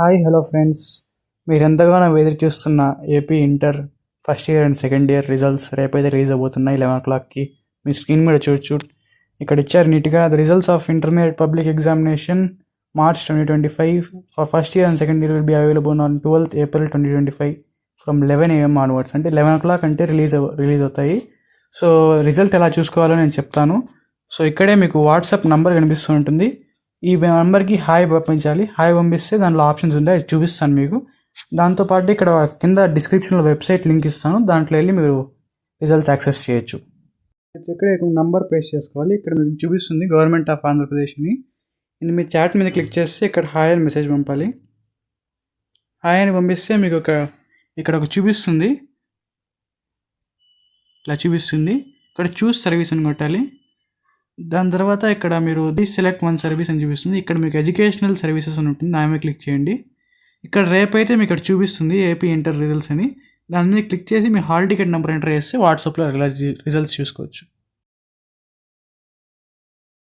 Hi hello friends, మీరు ఎంతగానో ఎదురు చూస్తున్న AP inter first year and second year results రేపైతే రిలీజ్ అవబోతున్నాయి 11 o'clockకి. మీ స్క్రీన్ మీద చూడొచ్చు, ఇక్కడ ఇచ్చారు నీట్గా the results of intermediate public examination March 2025 for first year and second year will be available on 12th April 2025 from 11 AM onwards. అంటే 11 o'clock అంటే రిలీజ్ అవుతాయి. సో రిజల్ట్ ఎలా చూసుకోవాలో నేను చెప్తాను. సో ఇక్కడే మీకు వాట్సాప్ నంబర్ కనిపిస్తూ ఉంటుంది. ఈ నెంబర్కి హాయ్ పంపించాలి. హాయ్ పంపిస్తే దాంట్లో ఆప్షన్స్ ఉంటాయి, అది చూపిస్తాను మీకు. దాంతోపాటు ఇక్కడ కింద డిస్క్రిప్షన్లో వెబ్సైట్ లింక్ ఇస్తాను, దాంట్లో వెళ్ళి మీరు రిజల్ట్స్ యాక్సెస్ చేయొచ్చు. ఇక్కడ నంబర్ పేస్ట్ చేసుకోవాలి. ఇక్కడ మీకు చూపిస్తుంది గవర్నమెంట్ ఆఫ్ ఆంధ్రప్రదేశ్ని. ఇది మీ చాట్ మీద క్లిక్ చేస్తే ఇక్కడ హాయ్ అని మెసేజ్ పంపాలి. హాయ్ అని పంపిస్తే మీకు ఇక్కడ ఒక చూపిస్తుంది, ఇలా చూపిస్తుంది. ఇక్కడ చూస్ సర్వీస్ అని కొట్టాలి. దాని తర్వాత ఇక్కడ మీరు సెలెక్ట్ వన్ సర్వీస్ అని చూపిస్తుంది. ఇక్కడ మీకు ఎడ్యుకేషనల్ సర్వీసెస్ అని ఉంటుంది, దాని మీద క్లిక్ చేయండి. ఇక్కడ రేపైతే మీకు ఇక్కడ చూపిస్తుంది ఏపీ ఇంటర్ రిజల్ట్స్ అని. దాని మీద క్లిక్ చేసి మీ హాల్ టికెట్ నెంబర్ ఎంటర్ చేస్తే వాట్సాప్లో రిజల్ట్స్ చూసుకోవచ్చు.